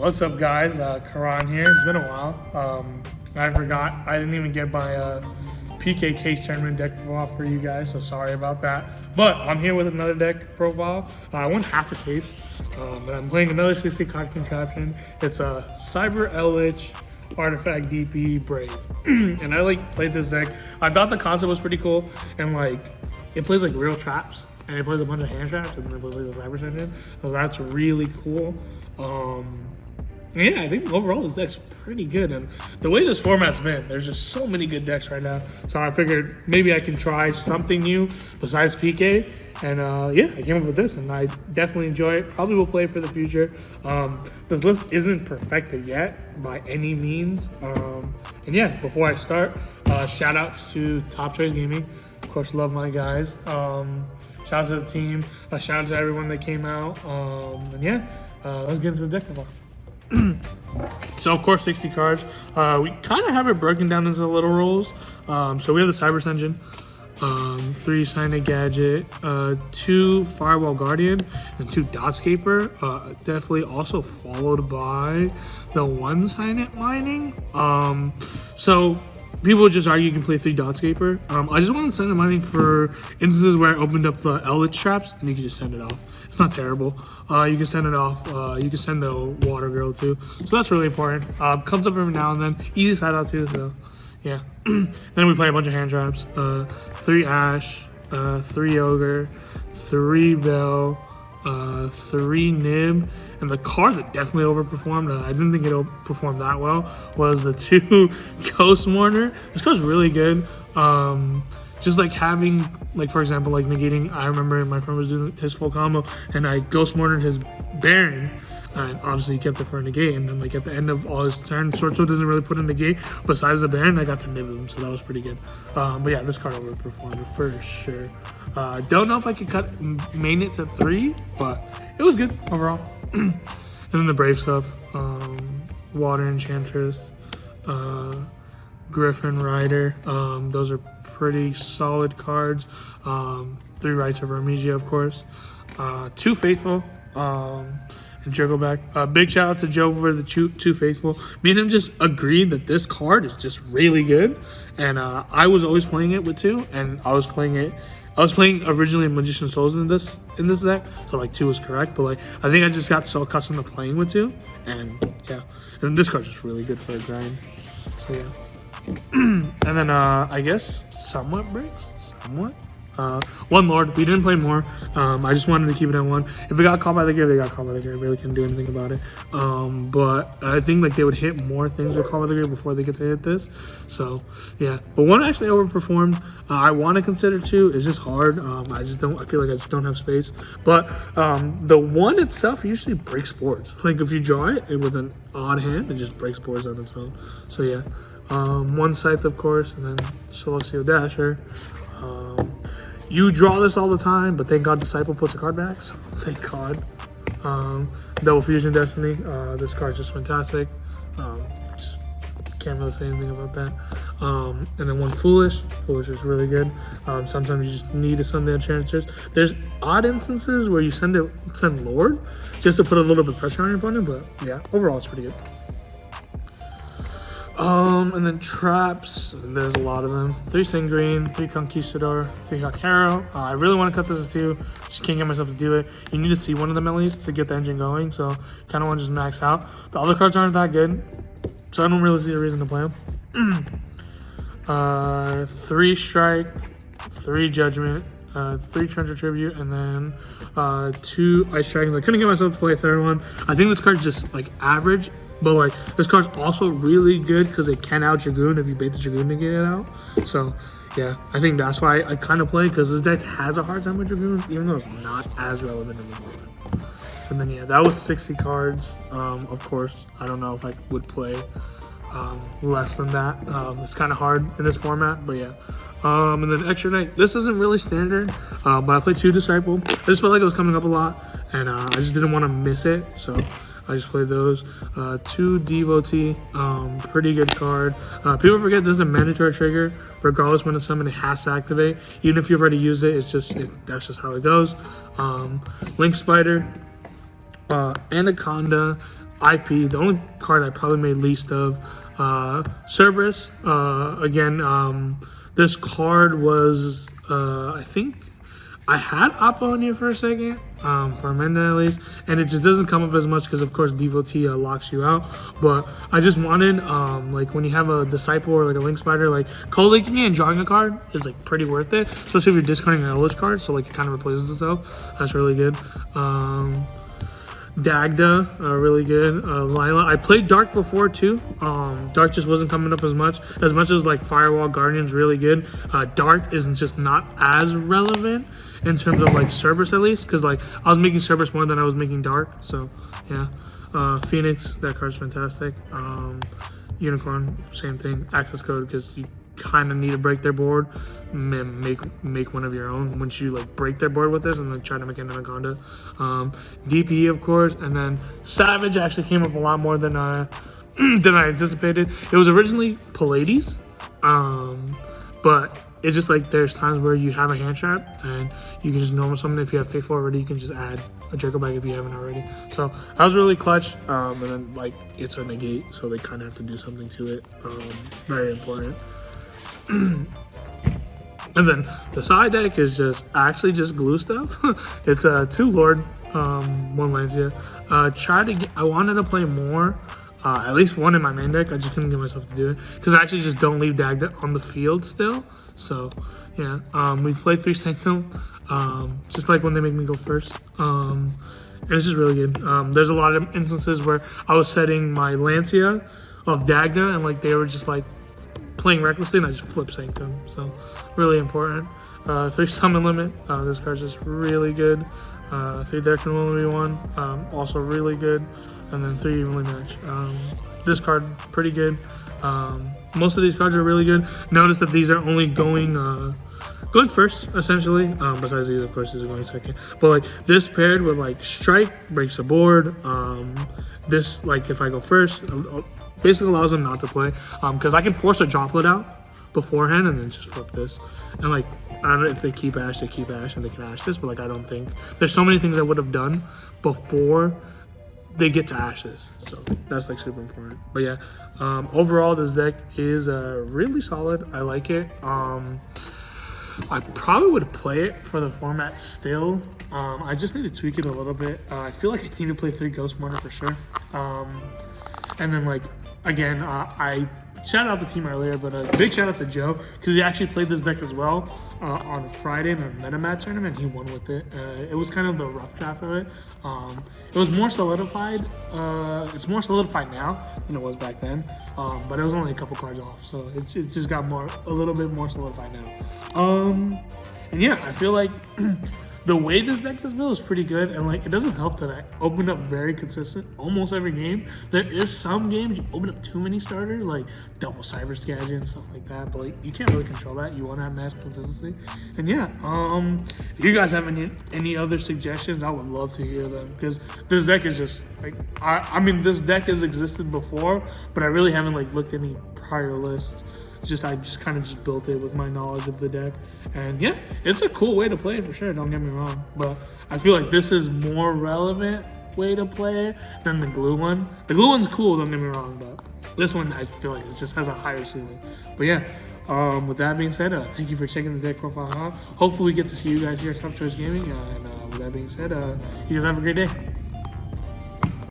What's up, guys? Karan here. It's been a while. I forgot. I didn't even get my PK case tournament deck profile for you guys, so sorry about that. But I'm here with another deck profile. I won half a case, but I'm playing another 60 card contraption. It's a CYBERSE Eldlicch Artifact DP Brave, and I played this deck. I thought the concept was pretty cool, and it plays like real traps, and it plays a bunch of hand traps, and then it plays like the CYBERSE engine. So that's really cool. Yeah, I think overall this deck's pretty good, and the way this format's been, there's just so many good decks right now. So I figured maybe I can try something new besides PK, and yeah, I came up with this, and I definitely enjoy it. Probably will play for the future. This list isn't perfected yet by any means, and yeah, before I start, shout outs to Top Choice Gaming. Of course, love my guys. Shout out to the team. Shout out to everyone that came out, and yeah, let's get into the deck profile. So of course 60 cards. We kind of have it broken down into little roles. So we have the CYBERSE engine, 3 Sign It Gadget, 2 Firewall Guardian, and 2 Dotscaper. Definitely also followed by the 1 Sign It Mining. So people would just argue you can play 3 Dotscaper. I just wanted to send it mining for instances where I opened up the Eldritch traps and you can just send it off. It's not terrible. You can send it off. You can send the Water Girl too. So that's really important. Comes up every now and then. Easy side out too, so yeah. Then we play a bunch of hand traps. 3 Ash, 3 Ogre, 3 Bell, 3 Nib, and the card that definitely overperformed, I didn't think it performed that well, was the 2 Ghost Mourner. This card's really good. Just like having, like for example, like negating, I remember my friend was doing his full combo and I Ghost Mournered his Baron, and obviously he kept it for a negate, and then like at the end of all his turn, Sword doesn't really put a negate besides the Baron. I got to nib him, so that was pretty good. But yeah, this card overperformed for sure. Don't know if I could main it to 3, but it was good overall. And then the Brave stuff, Water Enchantress, Griffin Rider, those are pretty solid cards. 3 Rites of Armesia, of course, 2 Faithful, and Joe go back. Big shout out to Joe for the 2 Faithful. Me and him just agreed that this card is just really good, and I was always playing it with 2, and I was playing originally Magician's Souls in this deck, so like 2 was correct, but like I think I just got so accustomed to playing with 2, and yeah, and this card's just really good for a grind. So yeah. And then I guess somewhat breaks, somewhat. 1 Lord. We didn't play more. I just wanted to keep it at 1. If it got caught by the grave, they got caught by the grave. Really couldn't do anything about it. But I think like they would hit more things with caught by the grave before they get to hit this. So yeah. But 1 actually overperformed. I want to consider 2. It's just hard. I feel like I just don't have space. But the 1 itself usually breaks boards. Like if you draw it with an odd hand, it just breaks boards on its own. So yeah. 1 Scythe, of course, and then Celestial Dasher. You draw this all the time, but thank God Disciple puts a card back, so thank God. Double Fusion Destiny. This card's just fantastic. Just can't really say anything about that. And then 1 Foolish. Foolish is really good. Sometimes you just need to send the Enchantress. There's odd instances where you send Lord just to put a little bit of pressure on your opponent, but yeah, overall it's pretty good. And then traps, there's a lot of them. 3 Singreen, 3 Conquistador, 3 Hakero. I really want to cut this to 2, just can't get myself to do it. You need to see one of them at least to get the engine going, so kind of want to just max out. The other cards aren't that good, so I don't really see a reason to play them. 3 Strike, 3 Judgment, 3 Treasure Tribute, and then 2 Ice Dragons. I couldn't get myself to play a 3rd one. I think this card's just like average, but like this card's also really good because it can out Dragoon if you bait the Dragoon to get it out. So yeah, I think that's why I kind of play, because this deck has a hard time with Dragoon, even though it's not as relevant in the moment. And then yeah, that was 60 cards. Of course, I don't know if I would play less than that. It's kind of hard in this format, but yeah. And then Extra Night. This isn't really standard, but I played 2 Disciple. I just felt like it was coming up a lot, and I just didn't want to miss it, so I just played those. 2 Devotee, pretty good card. People forget this is a mandatory trigger. Regardless when it's summoned, it has to activate. Even if you've already used it, that's just how it goes. Link Spider, Anaconda, IP, the only card I probably made least of, CYBERSE. Again, this card was, I think, I had Oppo in here for a second, for a minute at least, and it just doesn't come up as much because, of course, Devotee locks you out. But I just wanted, like, when you have a Disciple or like a Link Spider, like, co-linking it and drawing a card is like pretty worth it, especially if you're discarding an Eldritch card, so like it kind of replaces itself. That's really good. Dagda, really good. Lila, I played Dark before too. Dark just wasn't coming up as much as like Firewall Guardian's really good. Dark isn't just not as relevant in terms of like CYBERSE at least, because like I was making CYBERSE more than I was making Dark. So yeah. Phoenix, that card's fantastic. Unicorn, same thing. Access code, because you kind of need to break their board, make one of your own once you like break their board with this, and then try to make an Anaconda. DPE, of course, and then Savage actually came up a lot more than I anticipated. It was originally Pallades, but it's just like there's times where you have a hand trap and you can just normal summon. If you have Faithful already, you can just add a Draco Bag if you haven't already. So that was really clutch. And then like it's a negate, so they kind of have to do something to it. Very important. And then the side deck is just actually just glue stuff. It's 2 Lord, 1 Lancia. I wanted to play more, at least 1 in my main deck. I just couldn't get myself to do it because I actually just don't leave Dagda on the field still. So yeah, we played 3 Sanctum, just like when they make me go first. And it's just really good. There's a lot of instances where I was setting my Lancia of Dagda and like they were just like playing recklessly, and I just flip Sanctum. So really important. 3 summon limit. This card's just really good. 3 Dark and 1v1. Also really good. And then 3 evenly match. This card pretty good. Most of these cards are really good. Notice that these are only going first, essentially. Besides these, of course, these are going second. But like this paired with like Strike breaks the board. This, like, if I go first, basically allows them not to play, because I can force a Droplet out beforehand and then just flip this. And like, I don't know if they keep Ash, they keep Ash and they can Ash this, but like I don't think there's so many things I would have done before they get to Ash this. So that's like super important. But yeah, overall this deck is really solid. I like it. I probably would play it for the format still. I just need to tweak it a little bit. I feel like I need to play 3 Ghost Mortar for sure. And then like, again, I shout out the team earlier, but a big shout out to Joe, because he actually played this deck as well on Friday in a MetaMat tournament. He won with it. It was kind of the rough draft of it. It was more solidified. It's more solidified now than it was back then, but it was only a couple cards off, so it just got a little bit more solidified now. And yeah, I feel like the way this deck is built is pretty good, and like it doesn't help that I opened up very consistent almost every game. There is some games you open up too many starters, like double CYBERSE Gadget and stuff like that, but like you can't really control that. You want to have mass consistency. And yeah, if you guys have any other suggestions, I would love to hear them, because this deck is just like, I mean this deck has existed before, but I really haven't like looked at any prior lists. I just kind of built it with my knowledge of the deck, and yeah, it's a cool way to play it for sure, don't get me wrong, but I feel like this is more relevant way to play it than the glue one. The glue one's cool, don't get me wrong, but this one I feel like it just has a higher ceiling. But yeah, with that being said, thank you for checking the deck profile out. Hopefully we get to see you guys here at Top Choice Gaming, and with that being said, you guys have a great day.